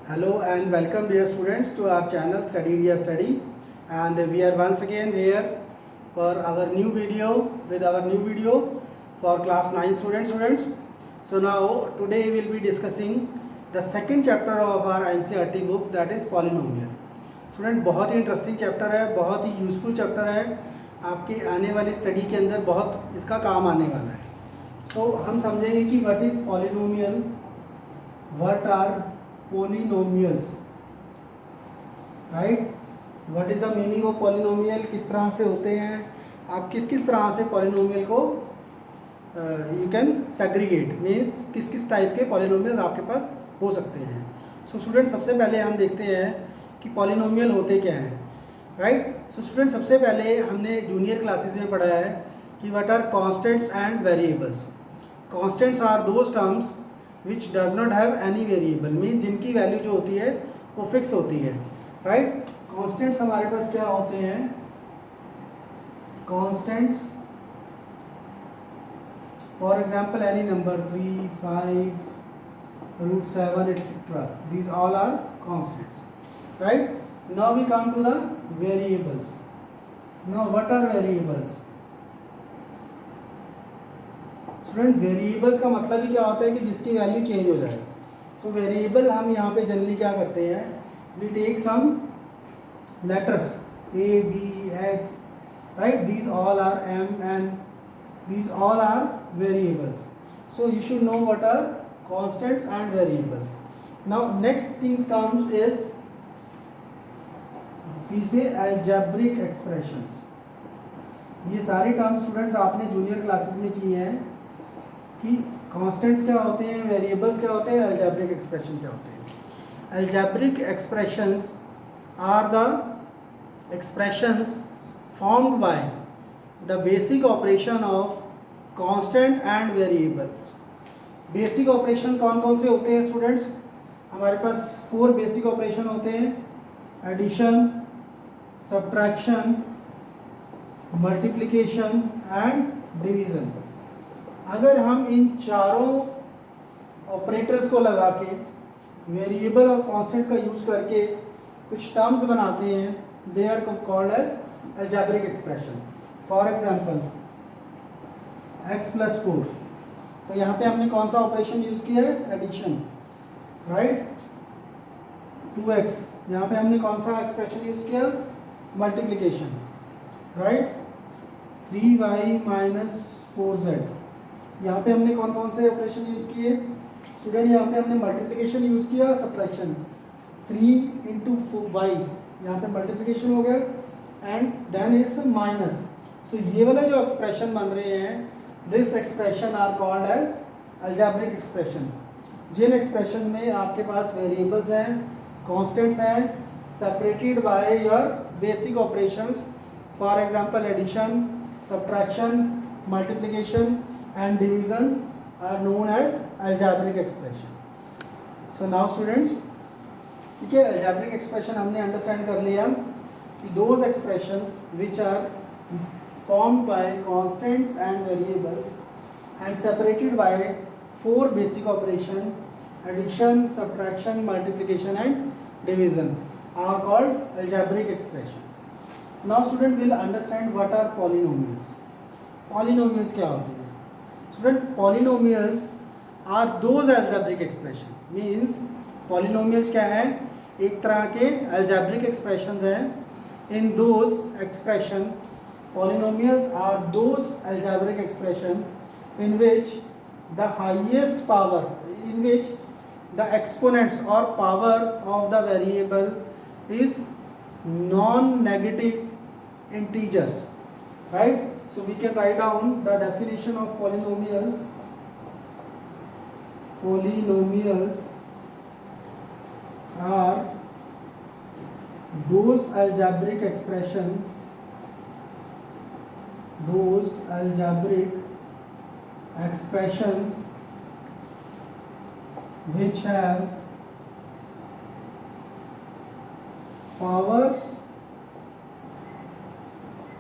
Hello and welcome dear students to our channel Study India Study, and we are once again here for our new video for class 9 students. So now today we will be discussing the second chapter of our NCERT book, that is polynomial. Student बहुत ही interesting chapter है, बहुत ही useful chapter है, आपकी आने वाली study के अंदर बहुत इसका काम आने वाला है. सो हम समझेंगे कि what is polynomial, what are polynomials, right. What is the meaning of polynomial, किस तरह से होते हैं, आप किस किस तरह से पॉलिनोमियल को यू कैन सेग्रीगेट, मीन्स किस किस टाइप के पॉलिनोमियल आपके पास हो सकते हैं. सो स्टूडेंट सबसे पहले हम देखते हैं कि पॉलिनोमियल होते क्या हैं, राइट. सो स्टूडेंट सबसे पहले हमने जूनियर क्लासेस में पढ़ा है कि what are constants and variables. Constants are those terms which does not have any variable, mean जिनकी वैल्यू जो होती है वो फिक्स होती है, राइट. कॉन्स्टेंट्स हमारे पास क्या होते हैं, constants for example any number 3, 5, √7 etc. These all are constants, right. Now we come to the variables. Now what are variables? Student variables का मतलब ही क्या होता है कि जिसकी वैल्यू चेंज हो जाए. सो वेरिएबल हम यहाँ पे जनरली क्या करते हैं, we take some letters A, B, X, right. These all are M and these all are variables. So you should know what are constants and variables. Now next thing comes is we say algebraic expressions. ये सारी terms students आपने junior classes में किए हैं कि constants क्या होते हैं, वेरिएबल्स क्या होते हैं, अलजेब्रिक एक्सप्रेशन क्या होते हैं. Algebraic expressions are the expressions formed by the basic operation of constant and variable. Basic operation कौन कौन से होते हैं स्टूडेंट्स, हमारे पास 4 बेसिक ऑपरेशन होते हैं, addition, subtraction, multiplication and division. अगर हम इन चारों ऑपरेटर्स को लगा के वेरिएबल और कांस्टेंट का यूज़ करके कुछ टर्म्स बनाते हैं, they are called as algebraic expression. For example x + 4, तो यहाँ पे हमने कौन सा ऑपरेशन यूज़ किया है, एडिशन, राइट. 2x, यहाँ पे हमने कौन सा एक्सप्रेशन यूज़ किया, मल्टीप्लिकेशन, राइट. 3y - 4z, यहाँ पे हमने कौन कौन से ऑपरेशन यूज़ किए स्टूडेंट, यहाँ पे हमने मल्टीप्लिकेशन यूज़ किया, सब्ट्रैक्शन, 3 × y, यहाँ पे मल्टीप्लिकेशन हो गया, and then it's minus. So ये वाले जो एक्सप्रेशन बन रहे हैं, this expression are called as algebraic expression. जिन एक्सप्रेशन में आपके पास वेरिएबल्स हैं, कॉन्स्टेंट्स हैं, separated by your basic operations, for example addition, subtraction, multiplication and division are known as algebraic expression. So now students, ठीक है, algebraic expression हमने understand कर लिया कि those expressions which are formed by constants and variables and separated by 4 basic operation, addition, subtraction, multiplication and division, are called algebraic expression. Now student will understand what are polynomials. Polynomials क्या होते हैं student, polynomials are those algebraic expression, means polynomials क्या है, एक तरह के algebraic expressions हैं. In those expression, polynomials are those algebraic expression in which the highest power, in which the exponents or power of the variable is non negative integers, right. So we can write down the definition of polynomials. Polynomials are those algebraic expressions which have powers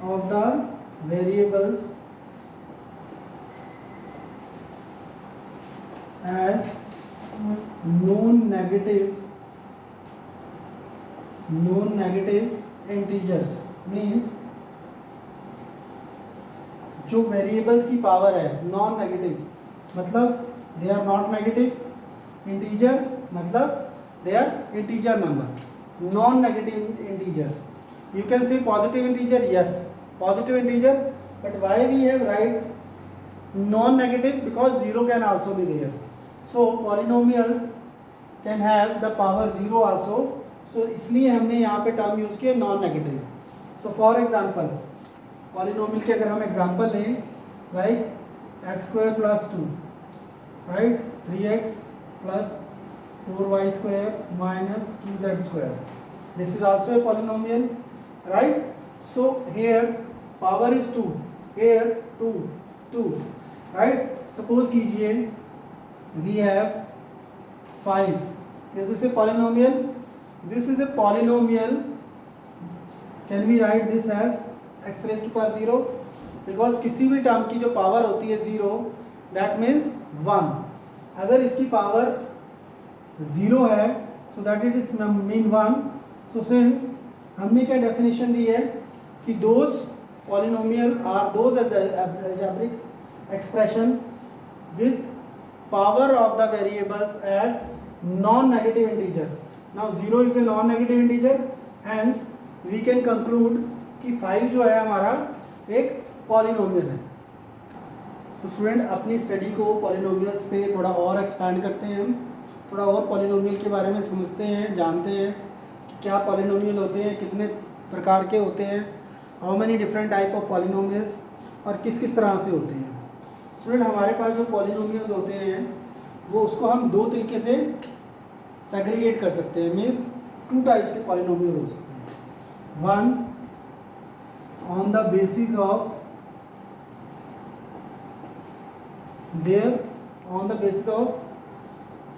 of the variables as non-negative non negative integers means जो variables की power है non negative मतलब they are not negative, integer मतलब they are integer number, non negative integers. You can say positive integer, yes, positive integer, but why we have write non negative? Because 0 can also be there. So polynomials can have the power 0 also. So इसलिए हमने यहाँ पे term use किया non negative. So for example polynomial के अगर हम example लें like x square plus 2, right, 3x plus 4y square minus 2z square. This is also a polynomial, right? So here power is 2, here 2, right? Suppose कीजिए we have 5. Is this a polynomial? This is a polynomial. Can we write this as x raised to power 0? Because किसी भी term की जो power होती है 0, that means 1. अगर इसकी power 0 है so that it is mean 1. So since हमने क्या डेफिनेशन दी है कि those polynomial are those algebraic expression with power of the variables as non negative integer. Now 0 is a non negative integer, hence we can conclude कि 5 जो है हमारा एक पॉलिनोमियल है. तो स्टूडेंट अपनी स्टडी को पॉलिनोमियल्स पे थोड़ा और एक्सपैंड करते हैं, हम थोड़ा और पॉलिनोमियल के बारे में समझते हैं, जानते हैं कि क्या पॉलिनोमियल होते हैं, कितने प्रकार के होते हैं, how many different type of polynomials और किस किस तरह से होते हैं. स्टूडेंट हमारे पास जो पॉलिनोमियल्स होते हैं वो उसको हम दो तरीके से सेग्रीगेट कर सकते हैं. मीन्स 2 टाइप्स के पॉलिनोमियल हो सकते हैं. One on the basis of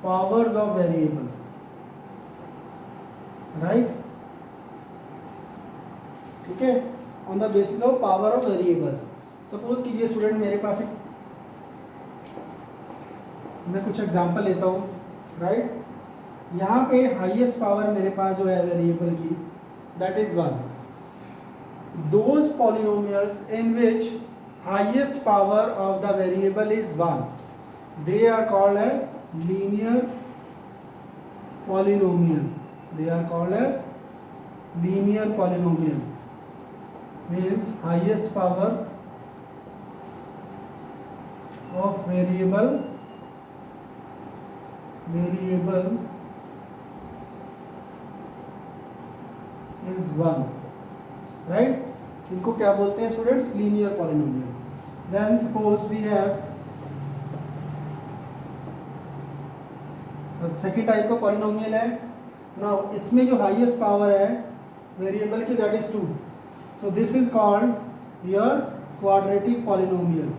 powers of variable, right? ठीक है, on the basis of power of variables. Suppose कीजिए स्टूडेंट मेरे पास एक, मैं कुछ एग्जांपल लेता हूँ, राइट? यहाँ पे हाईएस्ट पावर मेरे पास जो है वेरिएबल की that is 1. Those polynomials in which highest power of the variable is 1, they are called as linear polynomial. They are called as linear polynomial. Means highest power of variable is 1, right? इनको क्या बोलते हैं students? Linear polynomial. Then suppose we have second type का polynomial है. Now इसमें जो highest power है variable की that is 2. So this is called your quadratic polynomial.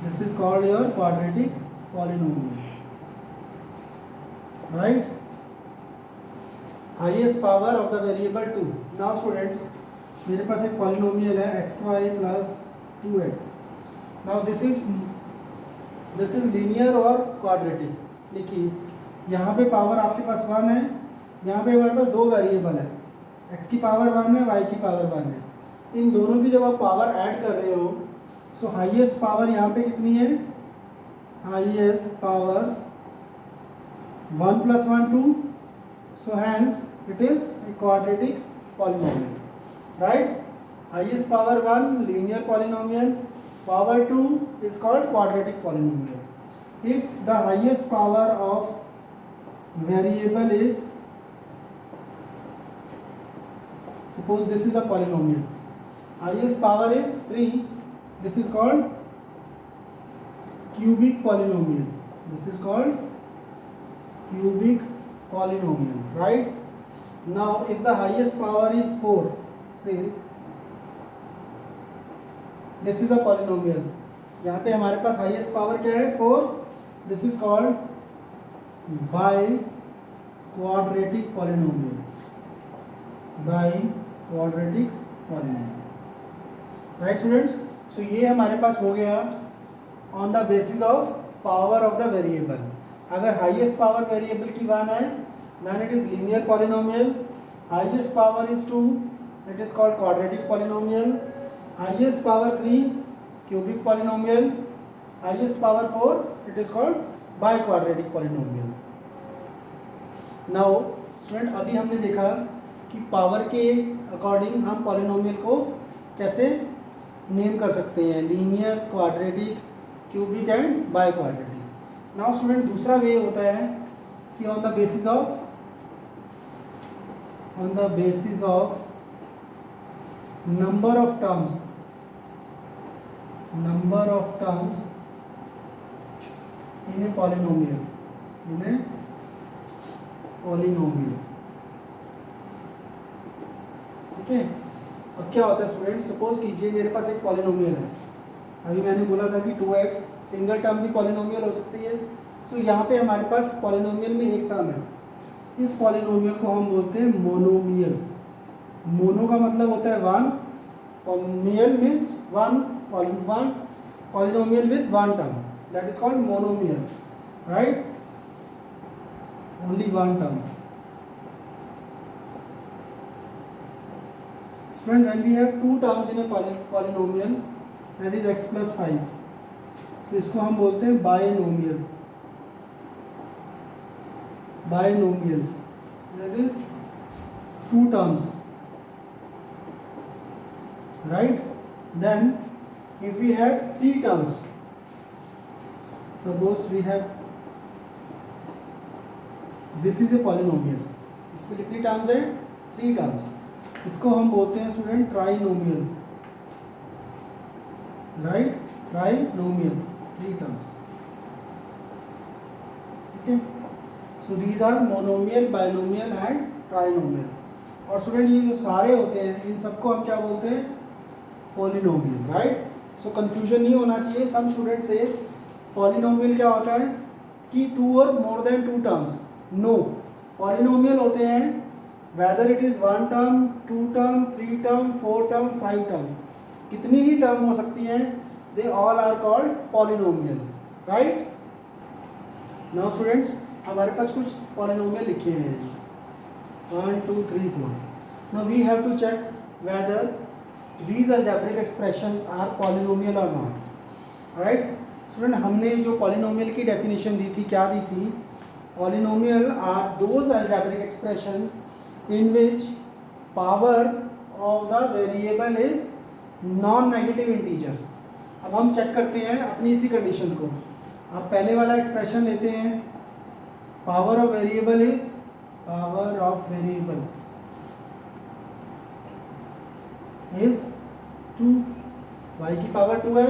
This is called your quadratic polynomial, right? Highest power of the variable 2. Now students मेरे पास एक polynomial है xy plus 2x. Now this is linear और quadratic. देखिए यहाँ पे power आपके पास 1 है, यहाँ पे हमारे पास 2 वेरिएबल है, x की पावर 1 है, y की पावर 1 है. इन दोनों की जब आप पावर ऐड कर रहे हो सो हाईएस्ट पावर यहाँ पे कितनी है? Highest power 1 + 1 2. So hence it is a quadratic polynomial, right? Highest power 1 linear polynomial, power 2 is called quadratic polynomial. If the highest power of variable is, suppose this is a polynomial, highest power is 3, this is called cubic polynomial. This is called cubic polynomial, right? Now if the highest power is 4, say this is a polynomial. यहाँ पे हमारे पास highest power क्या है? 4. This is called biquadratic polynomial. Biquadratic polynomial, right students? So ये हमारे पास हो गया on the basis of power of the variable. अगर हाईएस्ट पावर वेरिएबल की 1 है then it is linear polynomial. highest power is 2, it is called quadratic polynomial. Highest power 3, cubic polynomial. Highest power 4, it is called biquadratic polynomial. Now student अभी हमने देखा कि power के according हम polynomial को कैसे नेम कर सकते हैं, linear, quadratic, cubic and by quadratic. Now student दूसरा वे होता है कि on the basis of number of terms in a polynomial, ठीक है. अब क्या होता है स्टूडेंट, सपोज कीजिए मेरे पास एक पॉलिनोमियल है. अभी मैंने बोला था कि 2x सिंगल टर्म भी पॉलिनोमियल हो सकती है. सो यहाँ पे हमारे पास पॉलिनोमियल में एक टर्म है. इस पॉलिनोमियल को हम बोलते हैं मोनोमियल. मोनो का मतलब होता है वन, मियल means one polynomial with one term, that is called monomial, right, only one term. Friend, when we have two terms in a polynomial, that is x plus 5, so इसको हम बोलते हैं binomial. That is two terms, right? Then if we have three terms, suppose we have, this is a polynomial, इसमें कितनी terms है, three terms. इसको हम बोलते हैं student trinomial, right, trinomial, three terms, ठीक है. So these are monomial, binomial and trinomial. और स्टूडेंट ये जो सारे होते हैं इन सबको हम क्या बोलते हैं, पॉलिनोमियल, राइट. सो कंफ्यूजन नहीं होना चाहिए. सम स्टूडेंट सेज पॉलिनोमियल क्या होता है कि टू और more than two terms. No, polynomial होते हैं whether it is one term, two term, three term, four term, five term, कितनी ही टर्म हो सकती हैं, they all are called polynomial, right? Now students, हमारे पास कुछ polynomial लिखे हुए हैं 1, 2, 3, 4. Now we have to check whether these algebraic expressions are polynomial or not, right? Student, हमने जो polynomial की definition दी थी, क्या दी थी? Polynomial are those algebraic expression in which power of the variable is non-negative integers. अब हम check करते हैं अपनी इसी कंडीशन को. आप पहले वाला एक्सप्रेशन लेते हैं, power of variable is 2, y की पावर 2 है,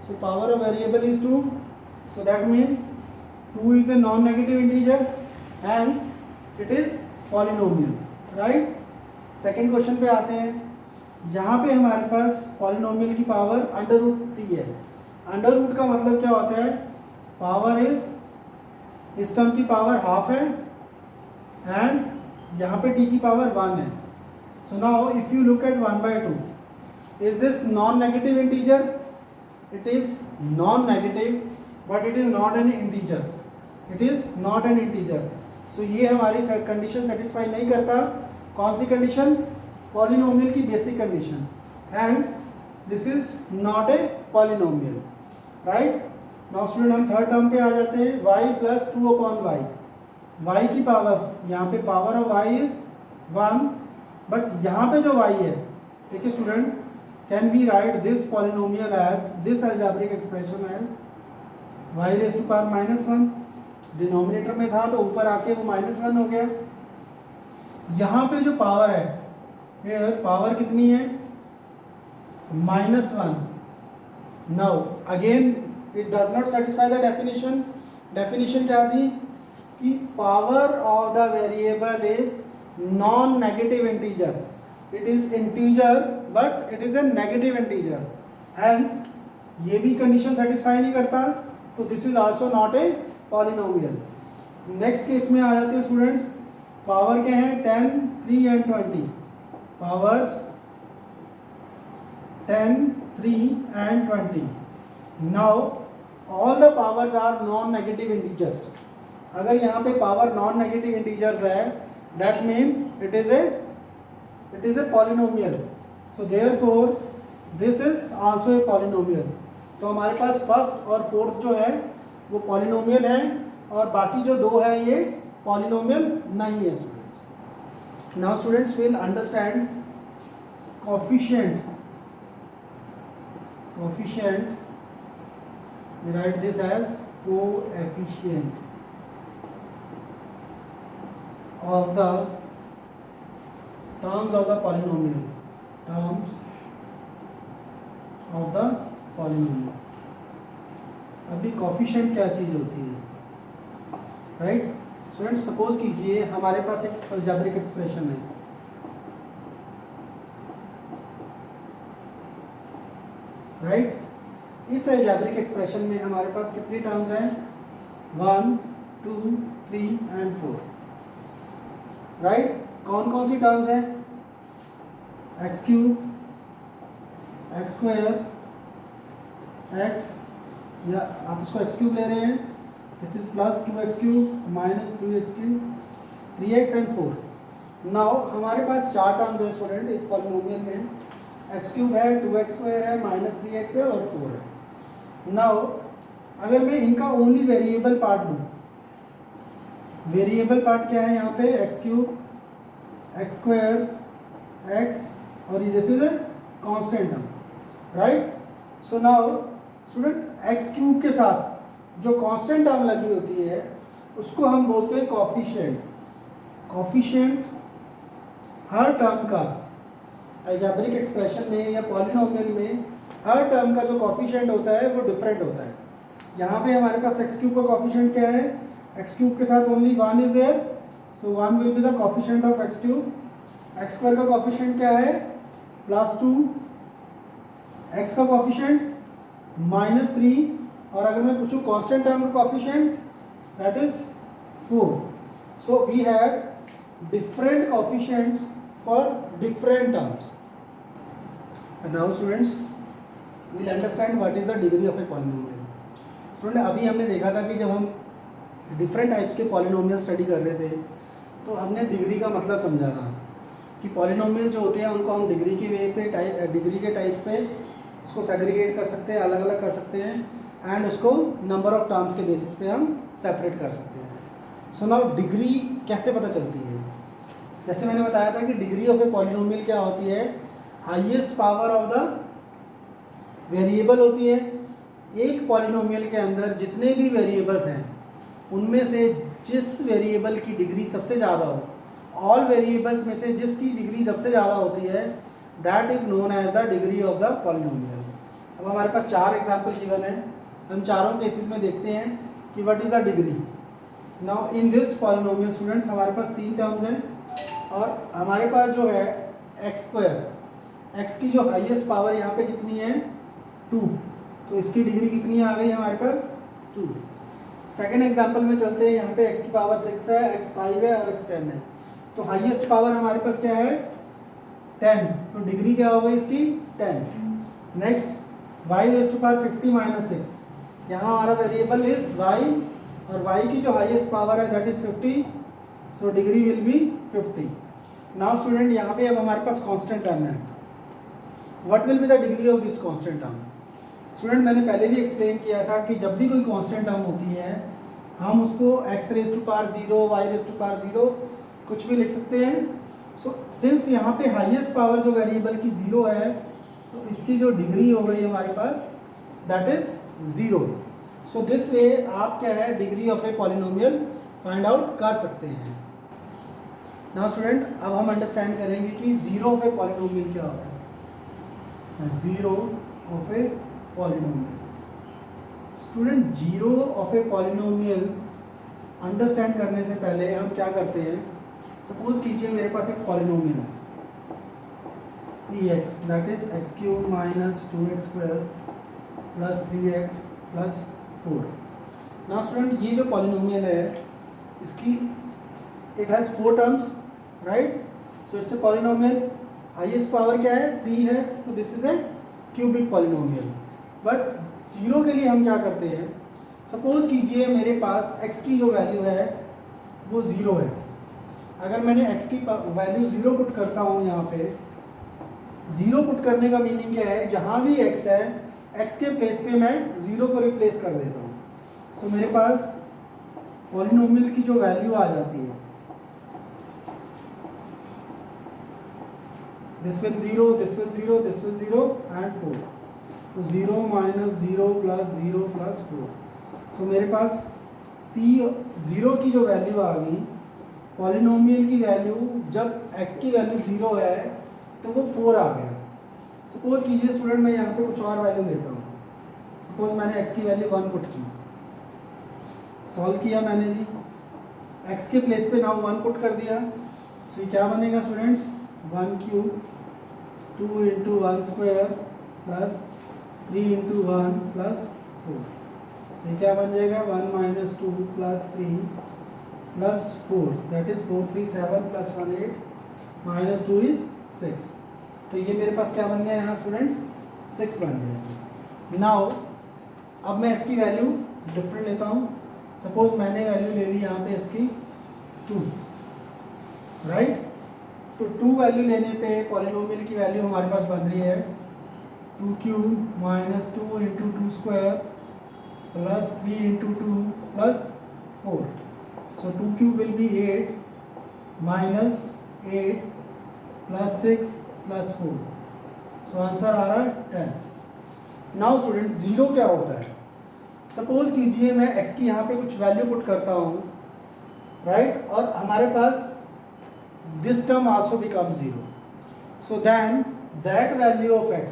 so power of variable is 2, so that mean 2 is a non negative integer, hence it is polynomial, right. Second question पे आते हैं. यहाँ पे हमारे पास पॉलिनोमियल की पावर अंडर रूट टी है. अंडर रूट का मतलब क्या होता है, पावर इज, इस टर्म की पावर हाफ है एंड यहाँ पे टी की पावर 1 है. So now if you look at 1/2, is this non negative integer? It is non negative but it is not an integer. It is not an integer. So ये हमारी condition satisfy नहीं करता. कौन सी condition? Polynomial की basic condition. Hence this is not a polynomial, right. Now student हम third term पे आ जाते हैं, y प्लस 2/y. y की पावर, यहाँ पे power of y is 1, but यहाँ पे जो y है, देखिए student, can we write this polynomial as, this algebraic expression as y raise to power -1. Denominator में था तो ऊपर आके वो -1 हो गया. यहाँ पे जो पावर है, फिर पावर कितनी है, -1. Now again it does not satisfy the definition. Definition क्या थी कि power of the variable is non negative integer. It is integer but it is a negative integer. Hence ये भी कंडीशन सेटिस्फाई नहीं करता, तो this is also not a polynomial. Next case में आ जाते हैं स्टूडेंट्स. पावर क्या है, 10, 3 and 20. Powers 10, 3 and 20. Now all the powers are non negative integers. अगर यहाँ पे पावर नॉन नेगेटिव इंटीजर्स है, that mean it is a it is a polynomial, so therefore this is also a polynomial. तो हमारे पास first और fourth जो है वो पॉलिनोमियल है और बाकी जो दो है ये पॉलिनोमियल नहीं है students. Now students will understand coefficient. we write this as coefficient of the terms of the polynomial. अभी कोफिशिएंट क्या चीज़ होती है, राइट स्टूडेंट. सपोज कीजिए हमारे पास एक अलजेब्रिक एक्सप्रेशन है, राइट. इस अलजेब्रिक एक्सप्रेशन में हमारे पास कितनी टर्म्स हैं, 1 2 3 एंड 4, राइट. कौन कौन सी टर्म्स हैं, x cube, x square, x, या आप इसको एक्स क्यूब ले रहे हैं, this is plus 2x cube minus 3x cube, 3x and 4. Now हमारे पास चार टर्म्स है स्टूडेंट इस पॉलिनोमियल में. एक्स क्यूब है, 2x स्क्वायर है, माइनस 3x है और 4 है. नाउ अगर मैं इनका ओनली वेरिएबल पार्ट लूँ, वेरिएबल पार्ट क्या है यहाँ पे, x cube, x square, x, और this is a constant term, right. So now student x cube के साथ जो कांस्टेंट टर्म लगी होती है उसको हम बोलते हैं कोफिशिएंट. कोफिशिएंट हर टर्म का अलजेब्रिक एक्सप्रेशन में या पॉलिनोमियल में हर टर्म का जो कोफिशिएंट होता है वो डिफरेंट होता है. यहाँ पे हमारे पास एक्स क्यूब का कोफिशिएंट क्या है, एक्स क्यूब के साथ only 1 is there, so 1 will be the coefficient of x cube. X square का कोफिशिएंट क्या है, +2, एक्स का कोफिशिएंट -3, और अगर मैं पूछूं कांस्टेंट टर्म का coefficient that is 4. So we have different coefficients for different terms. Now students will understand what is the degree of a polynomial. Student अभी हमने देखा था कि जब हम डिफरेंट टाइप्स के पॉलिनोमियल स्टडी कर रहे थे तो हमने डिग्री का मतलब समझा था कि पॉलिनोमियल जो होते हैं उनको हम डिग्री के वे पे डिग्री के टाइप पे उसको सेग्रीगेट कर सकते हैं, अलग अलग कर सकते हैं, एंड उसको नंबर ऑफ टर्म्स के बेसिस पे हम सेपरेट कर सकते हैं. सो नाउ डिग्री कैसे पता चलती है, जैसे मैंने बताया था कि डिग्री ऑफ ए पॉलिनोमियल क्या होती है, highest power of the variable होती है. एक पॉलिनोमियल के अंदर जितने भी वेरिएबल्स हैं उनमें से जिस वेरिएबल की डिग्री सबसे ज़्यादा हो, ऑल वेरिएबल्स में से जिसकी डिग्री सबसे ज़्यादा होती है that is known as the degree of the polynomial. अब हमारे पास 4 एग्जाम्पल गिवन है, हम चारों केसेस में देखते हैं कि what is the degree. Now in this polynomial students हमारे पास 3 टर्म्स हैं और हमारे पास जो है एक्स स्क्वायर, एक्स की जो हाईएस्ट पावर यहाँ पे कितनी है 2, तो इसकी डिग्री कितनी आ गई हमारे पास 2. सेकेंड एग्जाम्पल में चलते हैं, यहाँ पे x की पावर 6 है, x 5 है और x 10 है, तो हाईएस्ट पावर हमारे पास क्या है 10, तो डिग्री क्या होगी इसकी 10. Next y raise to power 50 minus 6, यहाँ हमारा वेरिएबल इज y और y की जो हाईएस्ट पावर है that is 50, so degree will be 50. Now student यहाँ पे अब हमारे पास कांस्टेंट टर्म है, what will be the degree of this constant term. Student मैंने पहले भी एक्सप्लेन किया था कि जब भी कोई कांस्टेंट टर्म होती है हम उसको x raise to power 0, y raise to power 0 कुछ भी लिख सकते हैं. सो सिंस यहाँ पे हाईएस्ट पावर जो वेरिएबल की 0 है तो इसकी जो डिग्री हो गई हमारे पास that is 0. So this way आप क्या है degree of a polynomial find out कर सकते हैं. नाउ स्टूडेंट अब हम अंडरस्टैंड करेंगे कि जीरो ऑफ ए पॉलिनोमियल क्या होता है. Zero of a polynomial student, zero of a polynomial understand करने से पहले हम क्या करते हैं, सपोज कीजिए मेरे पास एक पॉलिनोमियल है ex that is x cube minus 2x square plus 3x plus 4. Now student ये जो पॉलिनोमियल है इसकी it has 4 terms, right. So it's a polynomial, highest power क्या है 3 है, तो this is A cubic polynomial. But zero के लिए हम क्या करते हैं, सपोज कीजिए मेरे पास x की जो वैल्यू है वो 0 है, अगर मैंने x की वैल्यू 0 पुट करता हूँ यहाँ पे, 0 पुट करने का मीनिंग क्या है, जहाँ भी x है x के प्लेस पे मैं 0 को रिप्लेस कर देता हूँ। सो मेरे पास पॉलिनोमियल की जो वैल्यू आ जाती है, this will 0, this will 0, this will 0 and 4. तो 0 minus 0 plus 0 plus 4. सो मेरे पास p 0 की जो वैल्यू आ गई, पॉलिनोमियल की वैल्यू जब x की वैल्यू 0 है तो वो 4 आ गया। सपोज कीजिए स्टूडेंट मैं यहाँ पे कुछ और वैल्यू लेता हूँ, सपोज मैंने x की वैल्यू 1 पुट की, सॉल्व किया मैंने जी, x के प्लेस पे नाउ 1 पुट कर दिया। सो ये क्या बनेगा students, 1 cube 2 into 1 square plus 3 into 1 plus 4। तो ये क्या बन जाएगा, 1 minus 2 plus 3 plus 4, that is 4 3 7 plus 1 8 minus 2 is 6। तो ये मेरे पास क्या बन गया यहाँ स्टूडेंट्स, 6 बन गया। नाउ अब मैं इसकी वैल्यू डिफरेंट लेता हूँ। सपोज मैंने वैल्यू ले ली यहाँ पे इसकी 2, राइट। तो 2 वैल्यू लेने पे पॉलिनोमियल की वैल्यू हमारे पास बन रही है 2 cube minus 2 into 2 square plus 3 into 2 plus 4। So 2 cube will be 8 minus 8 plus 6 plus 4। So answer आ रहा है 10। नाउ स्टूडेंट 0 क्या होता है, सपोज कीजिए मैं x की यहाँ पे कुछ वैल्यू पुट करता हूँ, राइट, और हमारे पास this term also becomes 0. So then that value of x,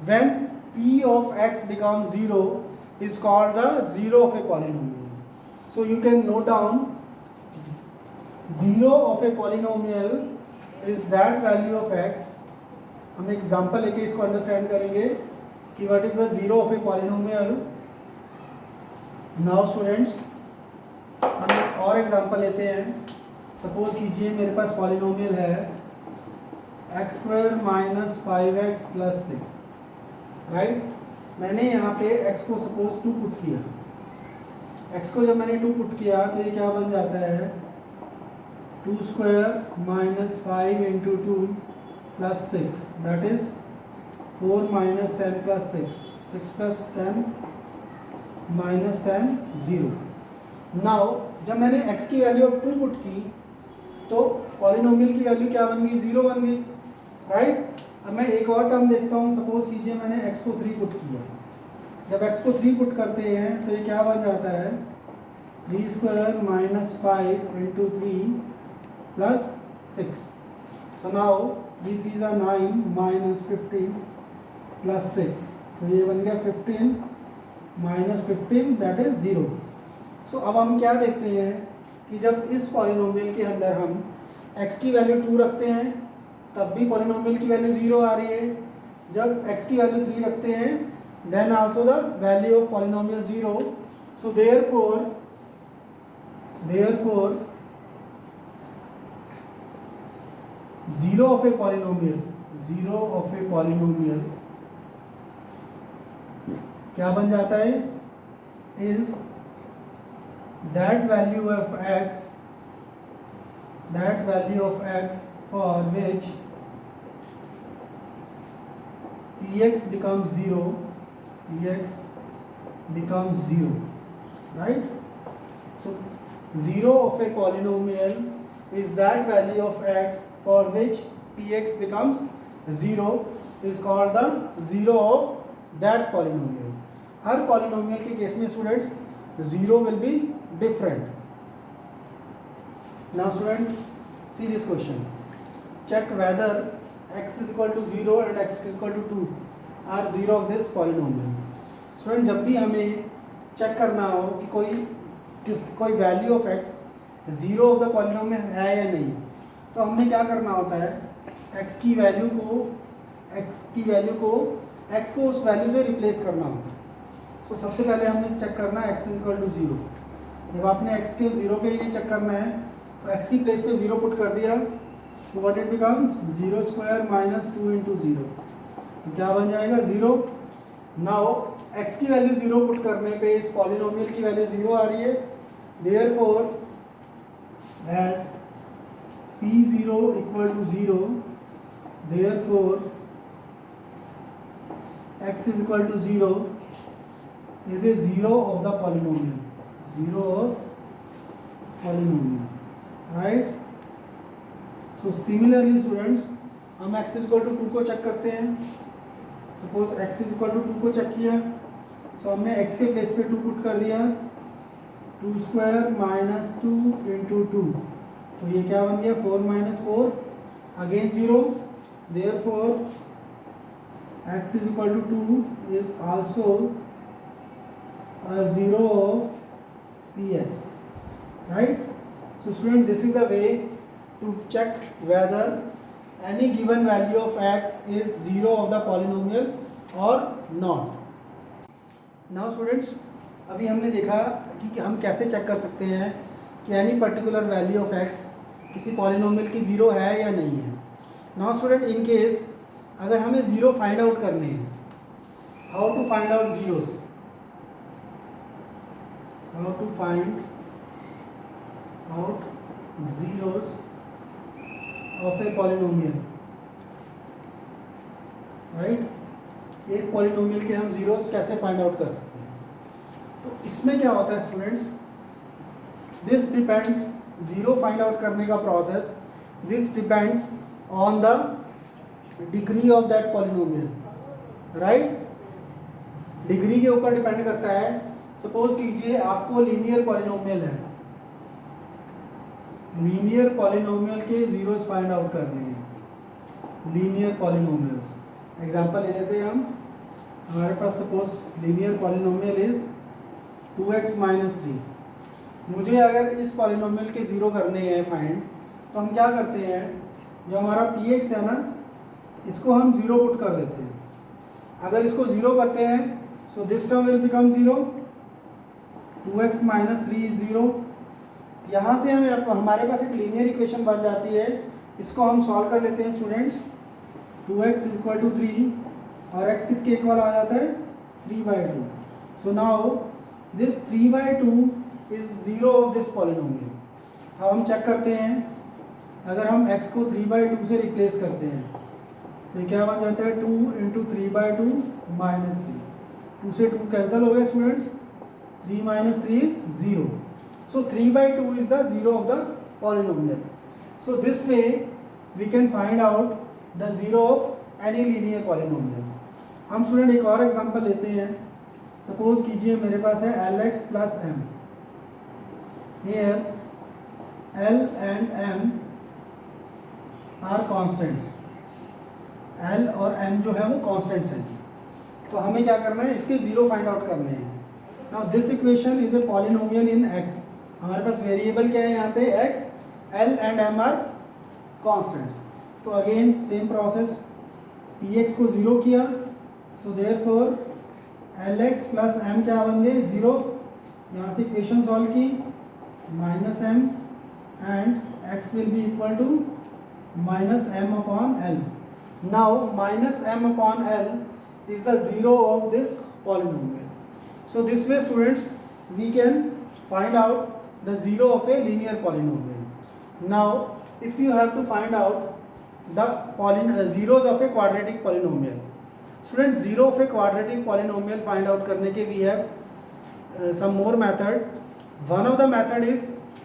when p of x becomes 0, is called the 0 of a polynomial. So you can note down 0 of a polynomial is that value of x. हम एक example लेके इसको understand करेंगे कि what is the 0 of a polynomial. Now students हम एक और example लेते हैं। सपोज कीजिए मेरे पास पॉलिनोमियल है x square minus 5x plus 6, right. मैंने यहाँ पे x को सपोज 2 पुट किया, x को जब मैंने 2 पुट किया तो ये क्या बन जाता है, 2 square minus 5 into 2 plus 6, that is 4 minus 10 plus 6, 6 plus 10 minus 10 0। Now जब मैंने x की वैल्यू 2 पुट की तो पॉलिनोमियल की वैल्यू क्या बन गई, 0 बन गई, राइट। अब मैं एक और टर्म देखता हूँ, सपोज कीजिए मैंने x को 3 पुट किया। जब x को 3 पुट करते हैं तो ये क्या बन जाता है, 3 square minus 5 into 3 plus 6। So now 3 3 are 9 minus 15 plus 6। सो ये बन गया 15 माइनस 15, दैट इज 0। सो अब हम क्या देखते हैं कि जब इस पॉलिनोमियल के अंदर हम x की वैल्यू 2 रखते हैं तब भी पॉलिनोमियल की वैल्यू 0 आ रही है, जब x की वैल्यू 3 रखते हैं then also the value of polynomial 0। So therefore 0 of a polynomial क्या बन जाता है, is that value of x for which px becomes 0, right. So 0 of a polynomial is that value of x for which px becomes 0 is called the 0 of that polynomial. Her polynomial के case में students 0 will be different. Now student, see this question. Check whether x is equal to 0 and x is equal to 2 are 0 of this polynomial. Student, जब भी हमें check करना हो कि कोई value of x 0 of the polynomial है या नहीं, तो हमने क्या करना होता है, x की वैल्यू को x को उस वैल्यू से रिप्लेस करना होता है। तो सबसे पहले हमने चेक करना है x इक्वल टू 0। जब आपने x के 0 के लिए चेक करना है तो x की प्लेस पे 0 पुट कर दिया, so what it becomes 0 square minus 2 into 0। सो क्या बन जाएगा 0। नाउ x की वैल्यू 0 पुट करने पे इस पॉलिनोमियल की वैल्यू 0 आ रही है, therefore as P0 equal to 0, therefore x is equal to 0 is a 0 of the polynomial. 0 of polynomial, right? So similarly students, हम x is equal to 2 को चेक करते हैं. Suppose x is equal to 2 को check किया, सो हमने x के place पे 2 put कर दिया. 2 स्क्वायर माइनस 2 इंटू 2, तो ये क्या बन गया 4 minus 4, again 0. Therefore x is equal to 2 is also a 0 of px, right? So student, this is a way to check whether any given value of x is 0 of the polynomial or not. Now students, अभी हमने देखा कि हम कैसे check कर सकते हैं कि any particular value of x किसी पॉलिनोमियल की ज़ीरो है या नहीं है. नाउ स्टूडेंट, इन केस अगर हमें ज़ीरो फाइंड आउट करने हैं, how to find out zeros, how to find out zeros of a polynomial, right? एक पॉलिनोमियल के हम ज़ीरोस कैसे फाइंड आउट कर सकते हैं. तो इसमें क्या होता है students, this depends, zero find out करने का process, this depends on the degree of that polynomial, right? Degree के ऊपर डिपेंड करता है. सपोज कीजिए आपको लीनियर पॉलिनोमियल है, लीनियर पॉलिनोमियल के ज़ीरोस फाइंड आउट करने हैं. लीनियर पॉलिनोमियल्स एग्जांपल ले लेते हैं हम. हमारे पास suppose linear polynomial is 2x minus 3. मुझे अगर इस पॉलिनोमियल के ज़ीरो करने हैं फाइंड, तो हम क्या करते हैं, जो हमारा px है ना, इसको हम ज़ीरो पुट कर देते हैं. अगर इसको ज़ीरो करते हैं, so this term will become 0, 2x minus 3 is 0. यहाँ से हमें हमारे पास एक लीनियर इक्वेशन बन जाती है. इसको हम सॉल्व कर लेते हैं students. 2x is equal to 3 और x किसके इक्वल आ जाता है 3/2. So now this 3/2 is 0 of this polynomial. अब हम चेक करते हैं, अगर हम x को 3/2 से रिप्लेस करते हैं तो ये क्या बन जाता है 2 इंटू 3/2 माइनस 3. 2 से 2 कैंसिल हो गया students. 3 minus 3 is 0. So 3/2 is the 0 of the polynomial. So this way we can find out the 0 of any linear polynomial. हम स्टूडेंट एक और एग्जांपल लेते हैं. सपोज कीजिए मेरे पास है Lx plus m. Here L and m are constants. L और m जो है वो constants हैं. तो हमें क्या करना है, इसके ज़ीरो फाइंड आउट करने हैं. Now this equation is a polynomial in x. हमारे पास वेरिएबल क्या है यहाँ पे x, L and m are constants. तो अगेन सेम प्रोसेस, px को ज़ीरो किया, so therefore Lx plus m क्या बन गए 0. यहाँ से इक्वेशन सॉल्व की, minus m and x will be equal to minus m upon l. Now minus m upon l is the zero of this polynomial. So this way students we can find out the zero of a linear polynomial. Now if you have to find out the zeros of a quadratic polynomial, student zero of a quadratic polynomial find out करने के we have some more method. One of the method is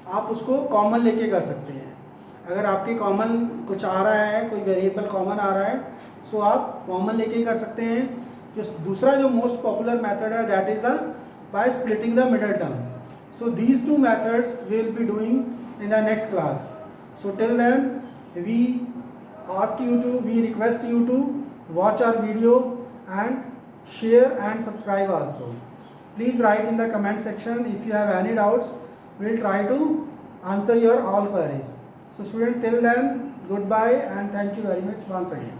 आप उसको common लेके कर सकते हैं. अगर आपके कॉमन कुछ आ रहा है, कोई वेरिएबल कॉमन आ रहा है, सो आप कॉमन लेके कर सकते हैं. जो दूसरा जो मोस्ट पॉपुलर मेथड है that is the by splitting the middle term. So these two methods we'll be doing in the next class. So till then we request you to watch our video and share and subscribe also. Please write in the comment section if you have any doubts. We'll try to answer your all queries. So student, till then, goodbye and thank you very much once again.